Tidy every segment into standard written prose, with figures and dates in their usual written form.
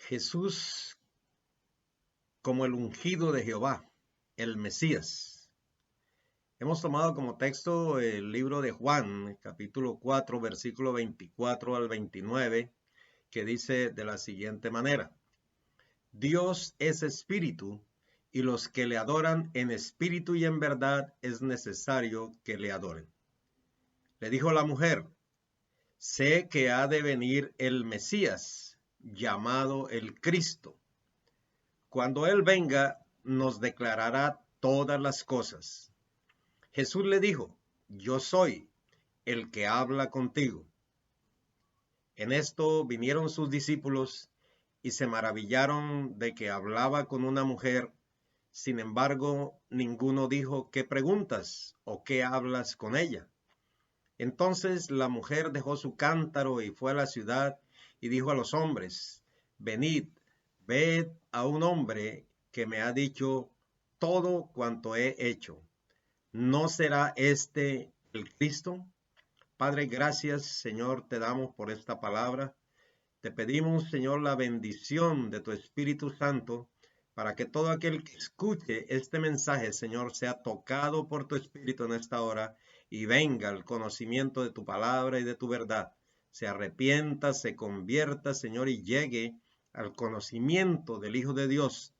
Jesús como el ungido de Jehová, el Mesías. Hemos tomado como texto el libro de Juan, capítulo 4, versículo 24 al 29, que dice de la siguiente manera: Dios es espíritu, y los que le adoran en espíritu y en verdad es necesario que le adoren. Le dijo la mujer: sé que ha de venir el Mesías, llamado el Cristo. Cuando Él venga, nos declarará todas las cosas. Jesús le dijo: yo soy el que habla contigo. En esto vinieron sus discípulos y se maravillaron de que hablaba con una mujer. Sin embargo, ninguno dijo: ¿qué preguntas o qué hablas con ella? Entonces la mujer dejó su cántaro y fue a la ciudad y dijo a los hombres: venid, ved a un hombre que me ha dicho todo cuanto he hecho. ¿No será este el Cristo? Padre, gracias, Señor, te damos por esta palabra. Te pedimos, Señor, la bendición de tu Espíritu Santo para que todo aquel que escuche este mensaje, Señor, sea tocado por tu Espíritu en esta hora y venga al conocimiento de tu palabra y de tu verdad. Se arrepienta, se convierta, Señor, y llegue al conocimiento del Hijo de Dios,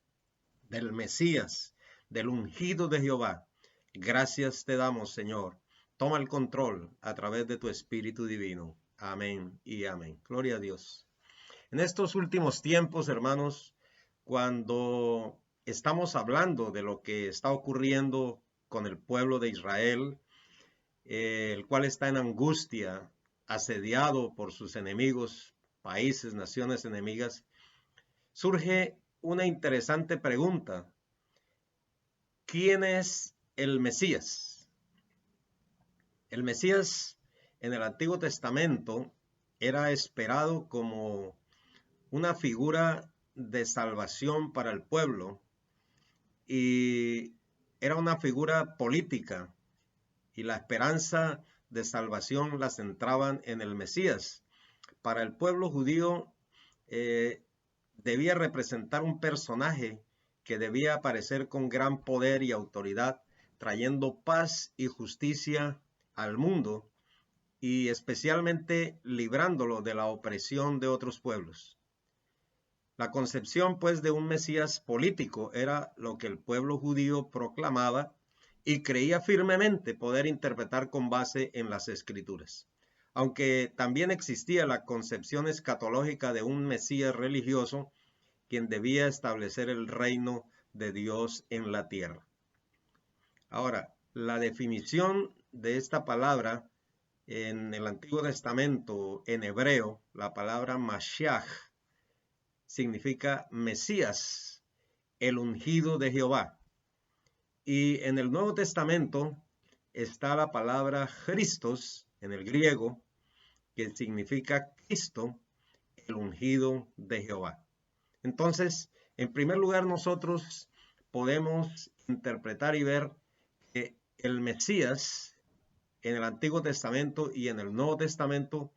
del Mesías, del ungido de Jehová. Gracias te damos, Señor. Toma el control a través de tu Espíritu Divino. Amén y amén. Gloria a Dios. En estos últimos tiempos, hermanos, cuando estamos hablando de lo que está ocurriendo con el pueblo de Israel, el cual está en angustia, asediado por sus enemigos, países, naciones enemigas, surge una interesante pregunta: ¿quién es el Mesías? El Mesías en el Antiguo Testamento era esperado como una figura de salvación para el pueblo, y era una figura política, y la esperanza de salvación la centraban en el Mesías. Para el pueblo judío debía representar un personaje que debía aparecer con gran poder y autoridad, trayendo paz y justicia al mundo y especialmente librándolo de la opresión de otros pueblos. La concepción, pues, de un Mesías político era lo que el pueblo judío proclamaba y creía firmemente poder interpretar con base en las Escrituras. Aunque también existía la concepción escatológica de un Mesías religioso, quien debía establecer el reino de Dios en la tierra. Ahora, la definición de esta palabra en el Antiguo Testamento, en hebreo, la palabra Mashiach, significa Mesías, el ungido de Jehová. Y en el Nuevo Testamento está la palabra Christos, en el griego, que significa Cristo, el ungido de Jehová. Entonces, en primer lugar, nosotros podemos interpretar y ver que el Mesías en el Antiguo Testamento y en el Nuevo Testamento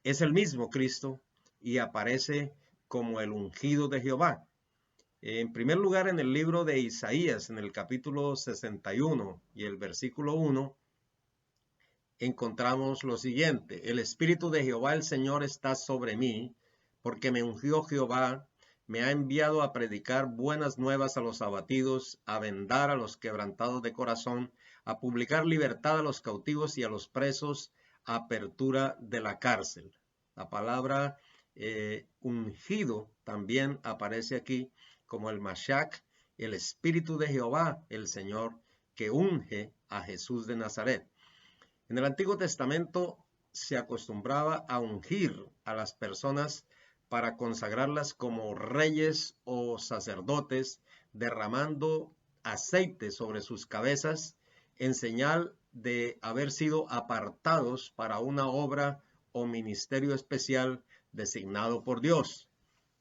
es el mismo Cristo y aparece como el ungido de Jehová. En primer lugar, en el libro de Isaías, en el capítulo 61 y el versículo 1, encontramos lo siguiente: el Espíritu de Jehová el Señor está sobre mí, porque me ungió Jehová, me ha enviado a predicar buenas nuevas a los abatidos, a vendar a los quebrantados de corazón, a publicar libertad a los cautivos y a los presos, apertura de la cárcel. La palabra ungido también aparece aquí como el Mashiach, el Espíritu de Jehová el Señor, que unge a Jesús de Nazaret. En el Antiguo Testamento se acostumbraba a ungir a las personas para consagrarlas como reyes o sacerdotes, derramando aceite sobre sus cabezas en señal de haber sido apartados para una obra o ministerio especial designado por Dios.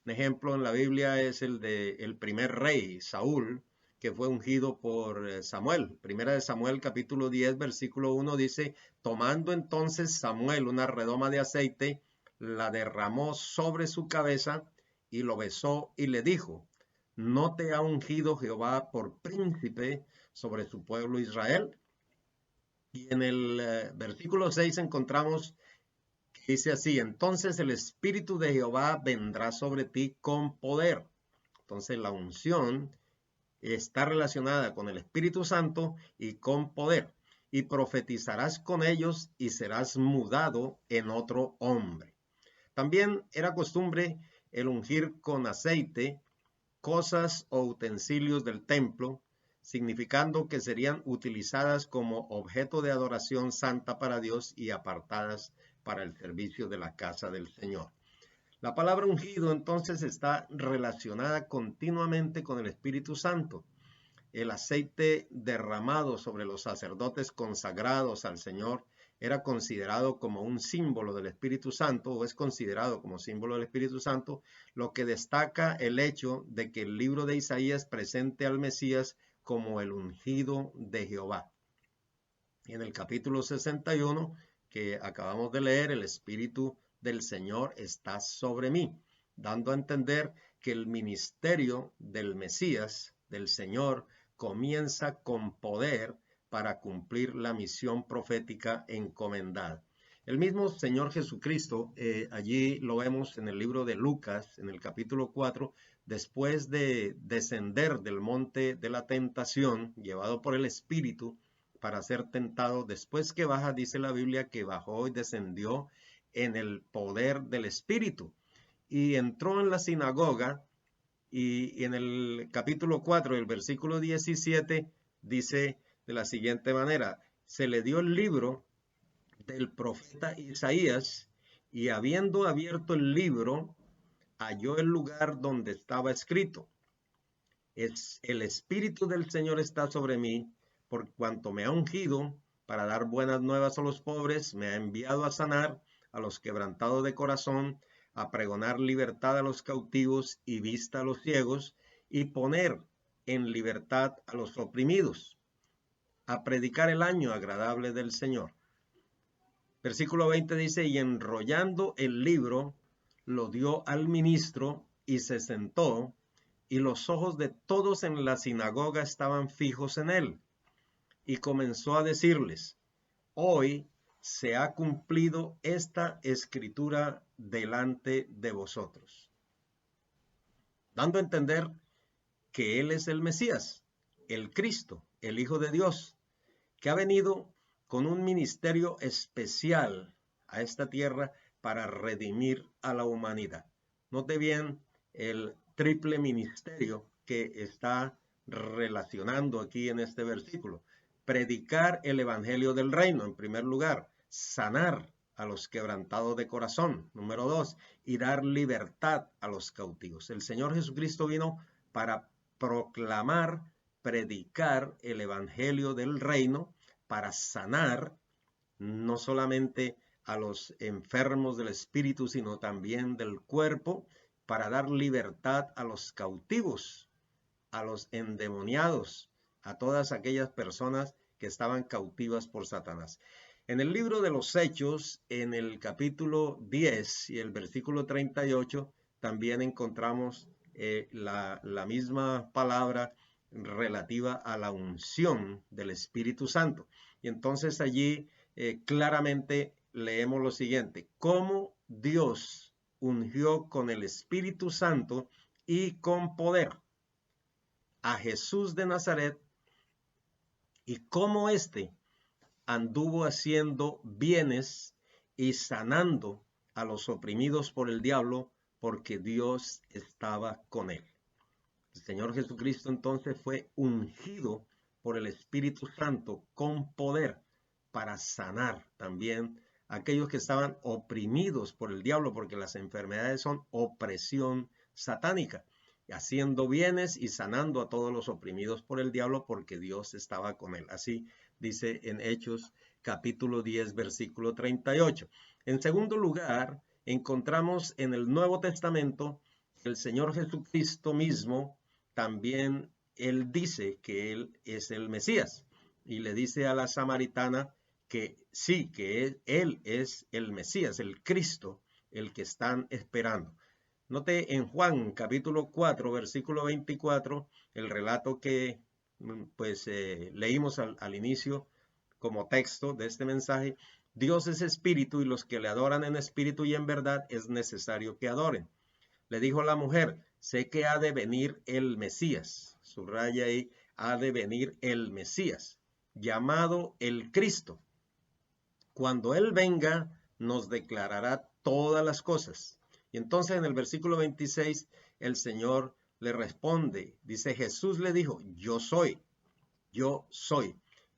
Un ejemplo en la Biblia es el del primer rey, Saúl, que fue ungido por Samuel. Primera de Samuel, capítulo 10, versículo 1 dice: tomando entonces Samuel una redoma de aceite, la derramó sobre su cabeza y lo besó y le dijo: ¿no te ha ungido Jehová por príncipe sobre su pueblo Israel? Y en el versículo 6 encontramos que dice así: entonces el Espíritu de Jehová vendrá sobre ti con poder. Entonces la unción está relacionada con el Espíritu Santo y con poder. Y profetizarás con ellos y serás mudado en otro hombre. También era costumbre el ungir con aceite cosas o utensilios del templo, significando que serían utilizadas como objeto de adoración santa para Dios y apartadas para el servicio de la casa del Señor. La palabra ungido entonces está relacionada continuamente con el Espíritu Santo. El aceite derramado sobre los sacerdotes consagrados al Señor era considerado como un símbolo del Espíritu Santo, o es considerado como símbolo del Espíritu Santo, lo que destaca el hecho de que el libro de Isaías presente al Mesías como el ungido de Jehová. En el capítulo 61 que acabamos de leer, el Espíritu del Señor está sobre mí, dando a entender que el ministerio del Mesías, del Señor, comienza con poder para cumplir la misión profética encomendada. El mismo Señor Jesucristo, allí lo vemos en el libro de Lucas, en el capítulo 4, después de descender del monte de la tentación, llevado por el Espíritu para ser tentado, después que baja, dice la Biblia, que bajó y descendió en el poder del Espíritu. Y entró en la sinagoga, y en el capítulo 4, el versículo 17, dice de la siguiente manera: se le dio el libro del profeta Isaías, y habiendo abierto el libro, halló el lugar donde estaba escrito: el Espíritu del Señor está sobre mí, por cuanto me ha ungido para dar buenas nuevas a los pobres, me ha enviado a sanar a los quebrantados de corazón, a pregonar libertad a los cautivos y vista a los ciegos, y poner en libertad a los oprimidos, a predicar el año agradable del Señor. Versículo 20 dice: y enrollando el libro, lo dio al ministro y se sentó, y los ojos de todos en la sinagoga estaban fijos en él. Y comenzó a decirles: hoy se ha cumplido esta escritura delante de vosotros, dando a entender que él es el Mesías, el Cristo, el Hijo de Dios, que ha venido con un ministerio especial a esta tierra para redimir a la humanidad. Note bien el triple ministerio que está relacionando aquí en este versículo. Predicar el evangelio del reino, en primer lugar; sanar a los quebrantados de corazón, número 2; y dar libertad a los cautivos. El Señor Jesucristo vino para proclamar, predicar el evangelio del reino, para sanar no solamente a los enfermos del espíritu, sino también del cuerpo, para dar libertad a los cautivos, a los endemoniados, a todas aquellas personas que estaban cautivas por Satanás. En el libro de los Hechos, en el capítulo 10 y el versículo 38, también encontramos la misma palabra relativa a la unción del Espíritu Santo. Y entonces allí claramente leemos lo siguiente: cómo Dios ungió con el Espíritu Santo y con poder a Jesús de Nazaret, y cómo éste anduvo haciendo bienes y sanando a los oprimidos por el diablo, porque Dios estaba con él. El Señor Jesucristo entonces fue ungido por el Espíritu Santo con poder para sanar también a aquellos que estaban oprimidos por el diablo, porque las enfermedades son opresión satánica, haciendo bienes y sanando a todos los oprimidos por el diablo, porque Dios estaba con él. Así dice en Hechos capítulo 10, versículo 38. En segundo lugar, encontramos en el Nuevo Testamento el Señor Jesucristo mismo. También él dice que él es el Mesías, y le dice a la samaritana que sí, que él es el Mesías, el Cristo, el que están esperando. Note en Juan capítulo 4, versículo 24, el relato que pues leímos al inicio como texto de este mensaje. Dios es espíritu y los que le adoran en espíritu y en verdad es necesario que adoren. Le dijo la mujer, sé que ha de venir el Mesías, subraya ahí, ha de venir el Mesías, llamado el Cristo. Cuando Él venga, nos declarará todas las cosas. Y entonces en el versículo 26, el Señor le responde, dice, Jesús le dijo, yo soy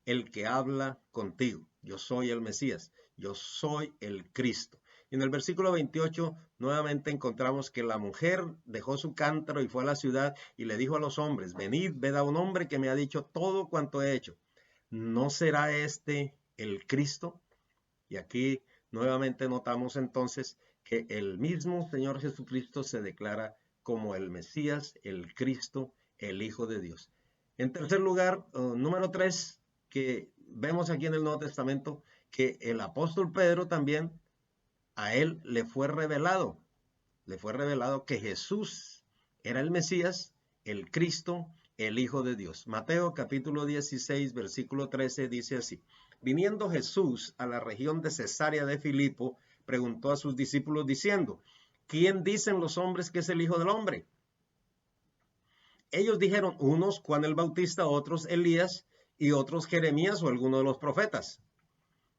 el que habla contigo, yo soy el Mesías, yo soy el Cristo. Y en el versículo 28 nuevamente encontramos que la mujer dejó su cántaro y fue a la ciudad y le dijo a los hombres, venid, ved a un hombre que me ha dicho todo cuanto he hecho. ¿No será este el Cristo? Y aquí nuevamente notamos entonces que el mismo Señor Jesucristo se declara como el Mesías, el Cristo, el Hijo de Dios. En tercer lugar, número 3, que vemos aquí en el Nuevo Testamento, que el apóstol Pedro también, a él le fue revelado que Jesús era el Mesías, el Cristo, el Hijo de Dios. Mateo capítulo 16, versículo 13 dice así. Viniendo Jesús a la región de Cesarea de Filipo, preguntó a sus discípulos diciendo, ¿quién dicen los hombres que es el Hijo del Hombre? Ellos dijeron, unos Juan el Bautista, otros Elías y otros Jeremías o alguno de los profetas.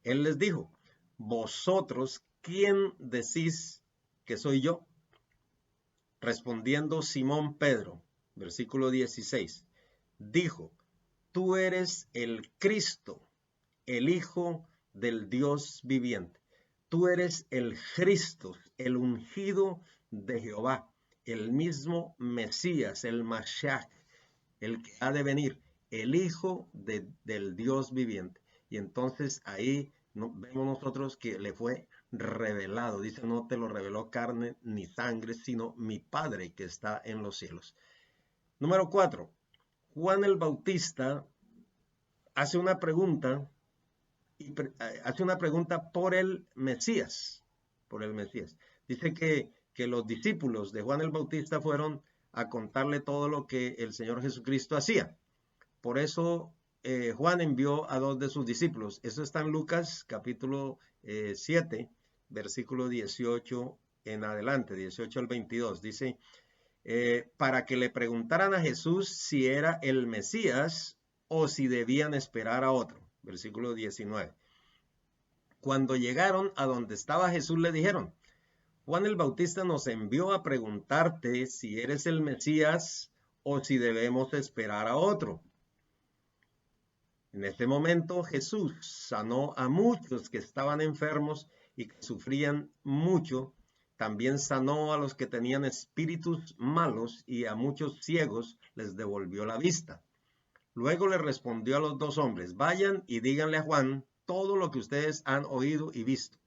Él les dijo, ¿vosotros quién decís que soy yo? Respondiendo Simón Pedro, versículo 16, dijo, tú eres el Cristo, el Hijo del Dios viviente. Tú eres el Cristo, el ungido de Jehová, el mismo Mesías, el Mashiach, el que ha de venir, el Hijo del Dios viviente. Y entonces ahí vemos nosotros que le fue revelado. Dice, no te lo reveló carne ni sangre, sino mi Padre que está en los cielos. Número 4. Juan el Bautista hace una pregunta por el Mesías. Dice que los discípulos de Juan el Bautista fueron a contarle todo lo que el Señor Jesucristo hacía. Por eso Juan envió a 2 de sus discípulos. Eso está en Lucas capítulo 7, versículo 18 en adelante, 18 al 22. Dice, para que le preguntaran a Jesús si era el Mesías o si debían esperar a otro. Versículo 19. Cuando llegaron a donde estaba Jesús le dijeron, Juan el Bautista nos envió a preguntarte si eres el Mesías o si debemos esperar a otro. En este momento Jesús sanó a muchos que estaban enfermos y que sufrían mucho. También sanó a los que tenían espíritus malos y a muchos ciegos les devolvió la vista. Luego le respondió a los 2 hombres, vayan y díganle a Juan todo lo que ustedes han oído y visto.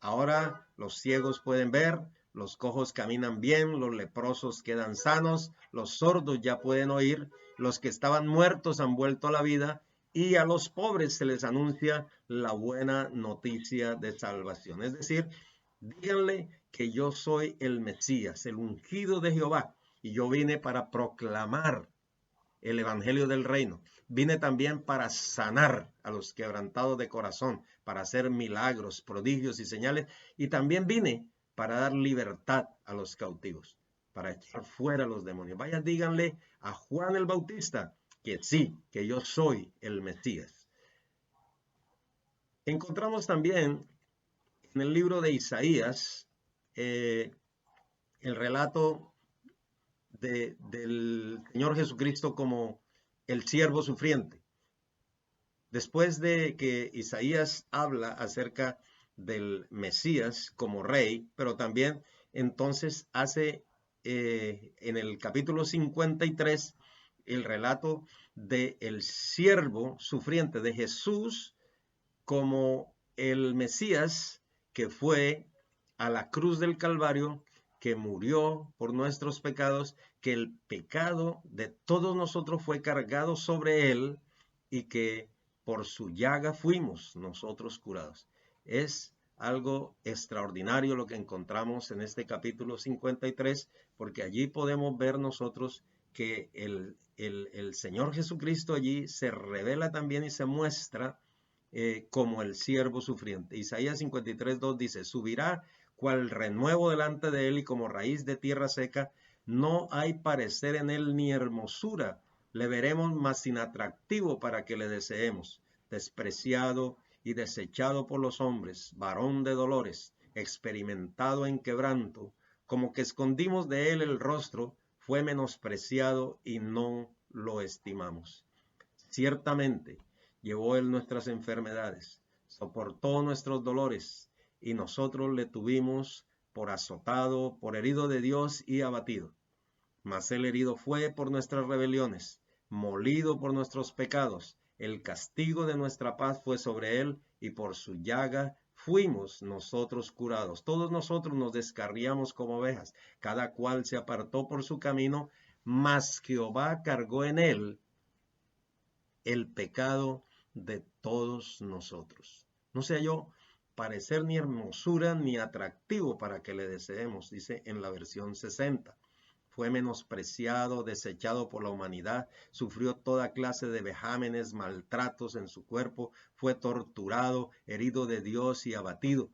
Ahora los ciegos pueden ver, los cojos caminan bien, los leprosos quedan sanos, los sordos ya pueden oír, los que estaban muertos han vuelto a la vida y a los pobres se les anuncia la buena noticia de salvación. Es decir, díganle que yo soy el Mesías, el ungido de Jehová, y yo vine para proclamar el evangelio del reino. Vine también para sanar a los quebrantados de corazón, para hacer milagros, prodigios y señales. Y también vine para dar libertad a los cautivos, para echar fuera a los demonios. Vayan, díganle a Juan el Bautista que sí, que yo soy el Mesías. Encontramos también en el libro de Isaías el relato del Señor Jesucristo como el siervo sufriente. Después de que Isaías habla acerca del Mesías como rey, pero también entonces hace en el capítulo 53 el relato del siervo sufriente de Jesús como el Mesías que fue a la cruz del Calvario, que murió por nuestros pecados, que el pecado de todos nosotros fue cargado sobre él y que por su llaga fuimos nosotros curados. Es algo extraordinario lo que encontramos en este capítulo 53, porque allí podemos ver nosotros que el Señor Jesucristo allí se revela también y se muestra como el siervo sufriente. Isaías 53:2 dice, subirá cual renuevo delante de él y como raíz de tierra seca, no hay parecer en él ni hermosura, le veremos más inatractivo para que le deseemos, despreciado y desechado por los hombres, varón de dolores, experimentado en quebranto, como que escondimos de él el rostro, fue menospreciado y no lo estimamos. Ciertamente, llevó él nuestras enfermedades, soportó nuestros dolores, y nosotros le tuvimos por azotado, por herido de Dios y abatido. Mas el herido fue por nuestras rebeliones, molido por nuestros pecados. El castigo de nuestra paz fue sobre él, y por su llaga fuimos nosotros curados. Todos nosotros nos descarriamos como ovejas, cada cual se apartó por su camino, mas Jehová cargó en él el pecado de todos nosotros. No sea yo parecer ni hermosura ni atractivo para que le deseemos, dice en la versión 60. Fue menospreciado, desechado por la humanidad, sufrió toda clase de vejámenes, maltratos en su cuerpo, fue torturado, herido de Dios y abatido.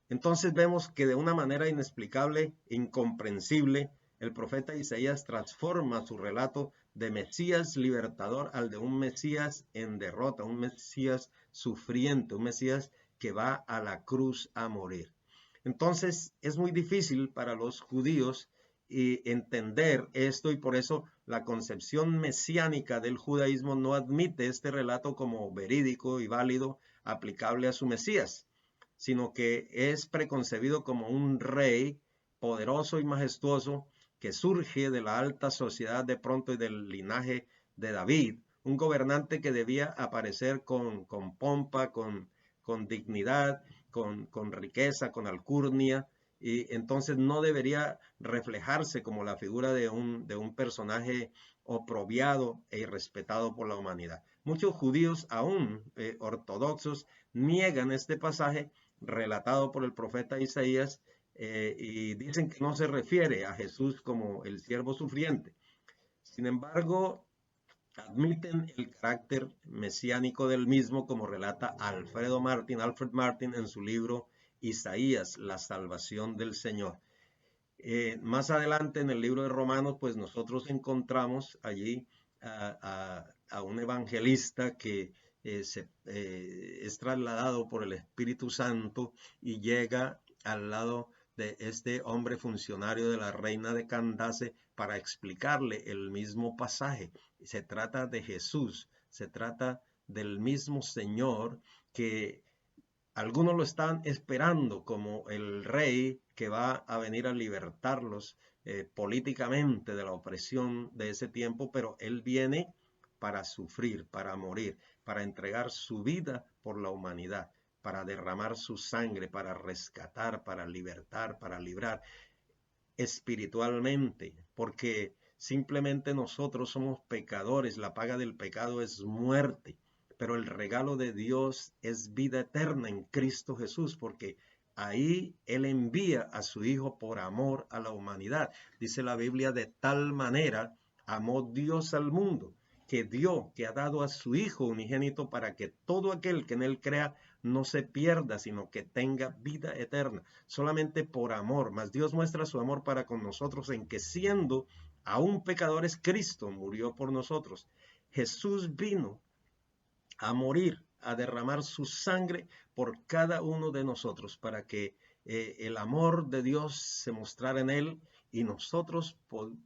Entonces vemos que de una manera inexplicable, incomprensible, el profeta Isaías transforma su relato de Mesías libertador al de un Mesías en derrota, un Mesías sufriente, un Mesías que va a la cruz a morir. Entonces es muy difícil para los judíos entender esto, y por eso la concepción mesiánica del judaísmo no admite este relato como verídico y válido aplicable a su Mesías, sino que es preconcebido como un rey poderoso y majestuoso que surge de la alta sociedad de pronto y del linaje de David, un gobernante que debía aparecer con pompa, con dignidad, con riqueza, con alcurnia, y entonces no debería reflejarse como la figura de un personaje oprobiado e irrespetado por la humanidad. Muchos judíos, aún ortodoxos, niegan este pasaje relatado por el profeta Isaías, y dicen que no se refiere a Jesús como el siervo sufriente. Sin embargo, admiten el carácter mesiánico del mismo, como relata Alfred Martin en su libro Isaías, la salvación del Señor. Más adelante en el libro de Romanos, pues nosotros encontramos allí a un evangelista que es trasladado por el Espíritu Santo y llega al lado de este hombre funcionario de la reina de Candace para explicarle el mismo pasaje. Se trata de Jesús, se trata del mismo Señor que algunos lo están esperando como el rey que va a venir a libertarlos políticamente de la opresión de ese tiempo, pero él viene para sufrir, para morir, para entregar su vida por la humanidad, para derramar su sangre, para rescatar, para libertar, para librar espiritualmente, porque simplemente nosotros somos pecadores, la paga del pecado es muerte, pero el regalo de Dios es vida eterna en Cristo Jesús, porque ahí Él envía a su Hijo por amor a la humanidad. Dice la Biblia, de tal manera amó Dios al mundo, que dio, que ha dado a su Hijo unigénito para que todo aquel que en Él crea no se pierda, sino que tenga vida eterna, solamente por amor. Mas Dios muestra su amor para con nosotros en que siendo aún pecadores, Cristo murió por nosotros. Jesús vino a morir, a derramar su sangre por cada uno de nosotros, para que el amor de Dios se mostrara en él y nosotros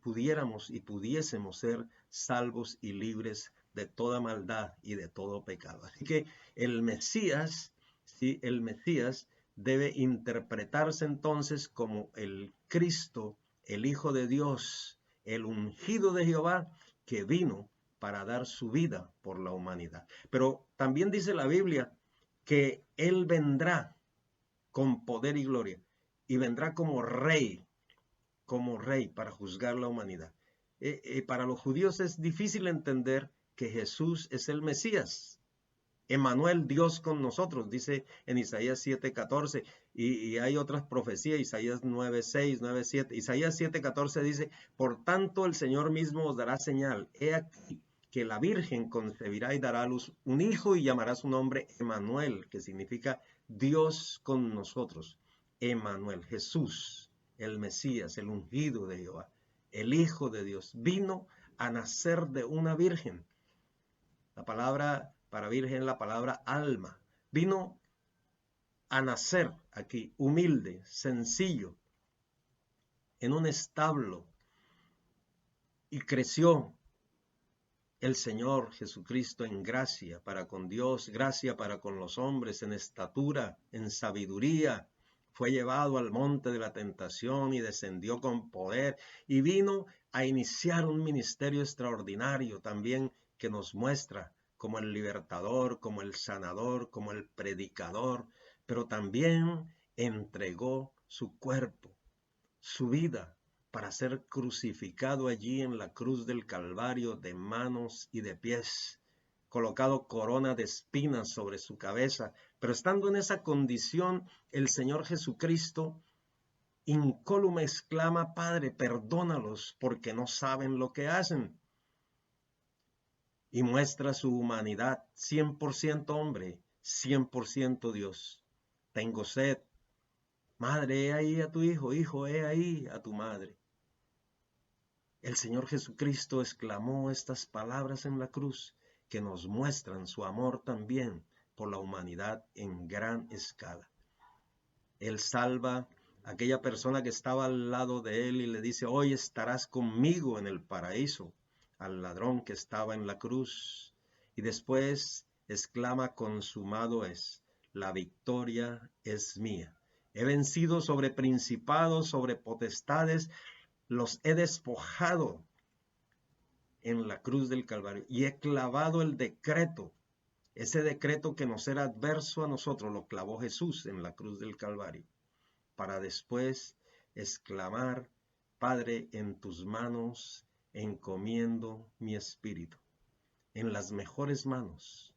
pudiéramos y pudiésemos ser salvos y libres de toda maldad y de todo pecado. Así que el Mesías, ¿sí? El Mesías debe interpretarse entonces como el Cristo, el Hijo de Dios, el ungido de Jehová, que vino para dar su vida por la humanidad. Pero también dice la Biblia que Él vendrá con poder y gloria, y vendrá como rey para juzgar la humanidad. Para los judíos es difícil entender que Jesús es el Mesías, Emmanuel, Dios con nosotros, dice en Isaías 7:14, y hay otras profecías, Isaías 9:6, 9:7. Isaías 7:14 dice, por tanto el Señor mismo os dará señal, he aquí que la Virgen concebirá y dará a luz un hijo y llamará su nombre Emmanuel, que significa Dios con nosotros. Emmanuel, Jesús, el Mesías, el ungido de Jehová, el Hijo de Dios, vino a nacer de una virgen. La palabra para virgen es la palabra alma. Vino a nacer aquí, humilde, sencillo, en un establo, y creció el Señor Jesucristo en gracia para con Dios, gracia para con los hombres, en estatura, en sabiduría. Fue llevado al monte de la tentación y descendió con poder y vino a iniciar un ministerio extraordinario también que nos muestra como el libertador, como el sanador, como el predicador, pero también entregó su cuerpo, su vida, para ser crucificado allí en la cruz del Calvario de manos y de pies, colocado corona de espinas sobre su cabeza. Pero estando en esa condición, el Señor Jesucristo incólume exclama, Padre, perdónalos porque no saben lo que hacen. Y muestra su humanidad, 100% hombre, 100% Dios. Tengo sed. Madre, he ahí a tu hijo, hijo, he ahí a tu madre. El Señor Jesucristo exclamó estas palabras en la cruz que nos muestran su amor también por la humanidad en gran escala. Él salva a aquella persona que estaba al lado de él y le dice, hoy estarás conmigo en el paraíso, al ladrón que estaba en la cruz. Y después exclama, consumado es, la victoria es mía. He vencido sobre principados, sobre potestades, los he despojado en la cruz del Calvario y he clavado el decreto. Ese decreto que nos era adverso a nosotros lo clavó Jesús en la cruz del Calvario, para después exclamar, Padre, en tus manos encomiendo mi espíritu. En las mejores manos,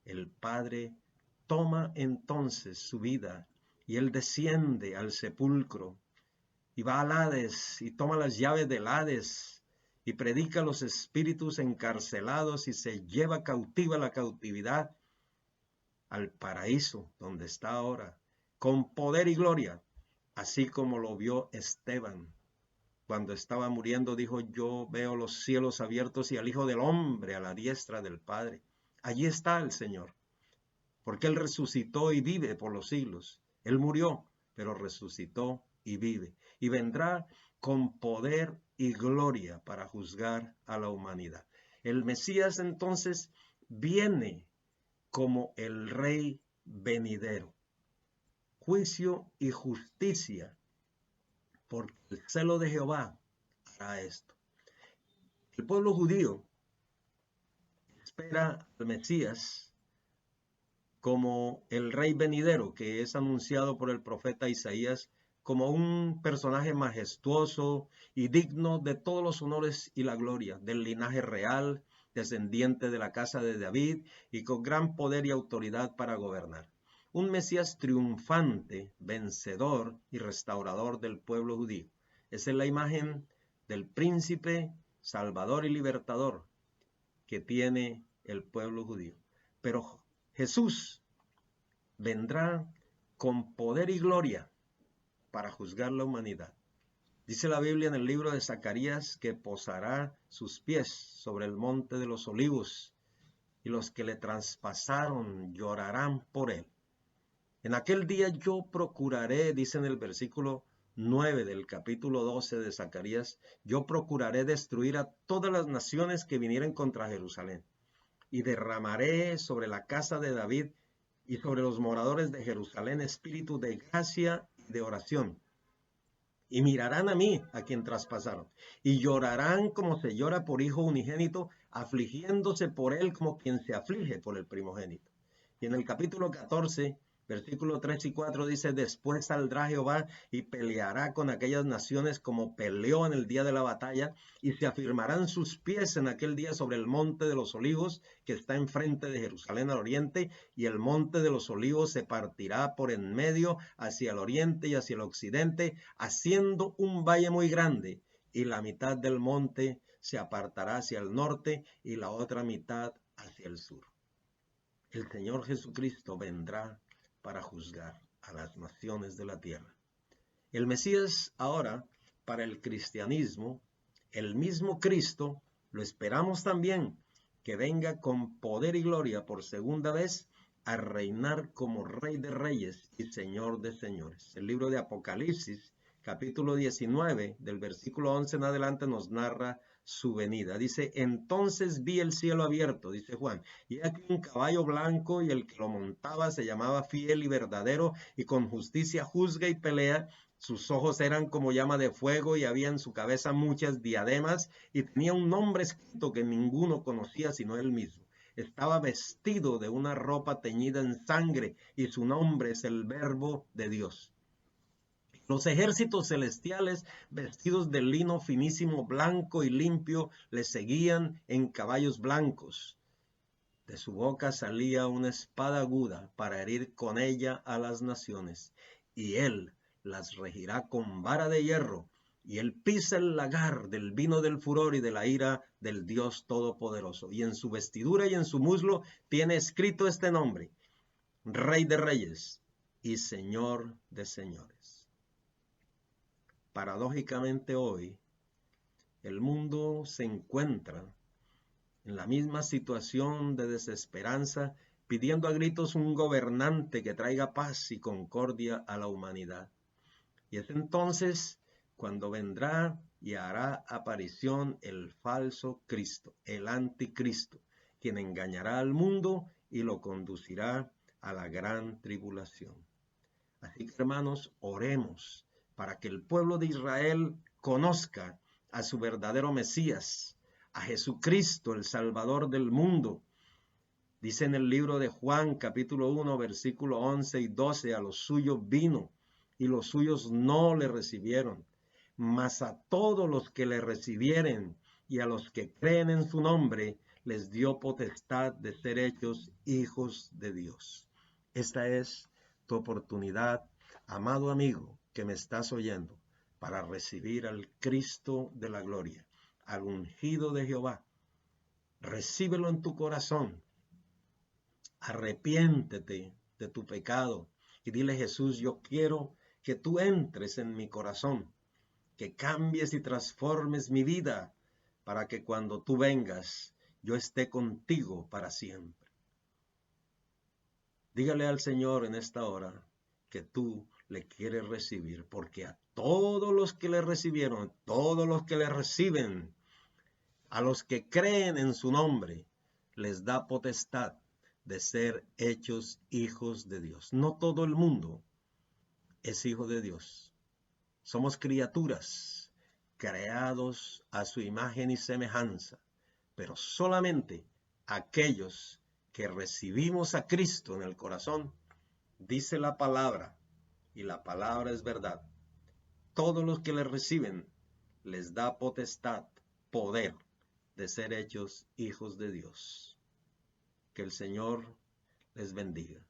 el Padre toma entonces su vida y él desciende al sepulcro y va al Hades y toma las llaves del Hades y predica a los espíritus encarcelados y se lleva cautiva la cautividad al paraíso donde está ahora, con poder y gloria, así como lo vio Esteban. Cuando estaba muriendo dijo, yo veo los cielos abiertos y al Hijo del Hombre a la diestra del Padre. Allí está el Señor, porque Él resucitó y vive por los siglos. Él murió, pero resucitó y vive. Y vendrá con poder y gloria para juzgar a la humanidad. El Mesías entonces viene como el Rey venidero. Juicio y justicia, porque el celo de Jehová hará esto. El pueblo judío espera al Mesías como el Rey venidero, que es anunciado por el profeta Isaías como un personaje majestuoso y digno de todos los honores y la gloria, del linaje real, descendiente de la casa de David y con gran poder y autoridad para gobernar. Un Mesías triunfante, vencedor y restaurador del pueblo judío. Esa es la imagen del príncipe, salvador y libertador que tiene el pueblo judío. Pero Jesús vendrá con poder y gloria para juzgar la humanidad. Dice la Biblia en el libro de Zacarías que posará sus pies sobre el monte de los olivos y los que le traspasaron llorarán por él. En aquel día yo procuraré, dice en el versículo 9 del capítulo 12 de Zacarías, yo procuraré destruir a todas las naciones que vinieren contra Jerusalén y derramaré sobre la casa de David y sobre los moradores de Jerusalén espíritu de gracia y de oración. Y mirarán a mí, a quien traspasaron, y llorarán como se llora por hijo unigénito, afligiéndose por él como quien se aflige por el primogénito. Y en el capítulo 14 Versículo 3 y 4 dice, después saldrá Jehová y peleará con aquellas naciones como peleó en el día de la batalla, y se afirmarán sus pies en aquel día sobre el monte de los olivos, que está enfrente de Jerusalén al oriente, y el monte de los olivos se partirá por en medio hacia el oriente y hacia el occidente, haciendo un valle muy grande, y la mitad del monte se apartará hacia el norte y la otra mitad hacia el sur. El Señor Jesucristo vendrá para juzgar a las naciones de la tierra. El Mesías ahora, para el cristianismo, el mismo Cristo, lo esperamos también, que venga con poder y gloria por segunda vez a reinar como Rey de Reyes y Señor de Señores. El libro de Apocalipsis, capítulo 19, del versículo 11 en adelante, nos narra su venida. Dice, entonces vi el cielo abierto, dice Juan, y aquí un caballo blanco, y el que lo montaba se llamaba Fiel y Verdadero, y con justicia juzga y pelea. Sus ojos eran como llama de fuego, y había en su cabeza muchas diademas, y tenía un nombre escrito que ninguno conocía sino él mismo. Estaba vestido de una ropa teñida en sangre, y su nombre es el Verbo de Dios. Los ejércitos celestiales, vestidos de lino finísimo, blanco y limpio, le seguían en caballos blancos. De su boca salía una espada aguda para herir con ella a las naciones, y él las regirá con vara de hierro, y él pisa el lagar del vino del furor y de la ira del Dios Todopoderoso. Y en su vestidura y en su muslo tiene escrito este nombre: Rey de Reyes y Señor de Señores. Paradójicamente hoy, el mundo se encuentra en la misma situación de desesperanza, pidiendo a gritos un gobernante que traiga paz y concordia a la humanidad. Y es entonces cuando vendrá y hará aparición el falso Cristo, el anticristo, quien engañará al mundo y lo conducirá a la gran tribulación. Así que, hermanos, oremos para que el pueblo de Israel conozca a su verdadero Mesías, a Jesucristo, el Salvador del mundo. Dice en el libro de Juan, capítulo 1, versículo 11 y 12, a los suyos vino, y los suyos no le recibieron. Mas a todos los que le recibieren y a los que creen en su nombre, les dio potestad de ser hechos hijos de Dios. Esta es tu oportunidad, amado amigo, que me estás oyendo, para recibir al Cristo de la gloria, al ungido de Jehová. Recíbelo en tu corazón. Arrepiéntete de tu pecado y dile: Jesús, yo quiero que tú entres en mi corazón, que cambies y transformes mi vida, para que cuando tú vengas, yo esté contigo para siempre. Dígale al Señor en esta hora que tú le quieres recibir, porque a todos los que le recibieron, todos los que le reciben, a los que creen en su nombre, les da potestad de ser hechos hijos de Dios. No todo el mundo es hijo de Dios. Somos criaturas creados a su imagen y semejanza, pero solamente aquellos que recibimos a Cristo en el corazón, dice la palabra, y la palabra es verdad. Todos los que le reciben les da potestad, poder de ser hechos hijos de Dios. Que el Señor les bendiga.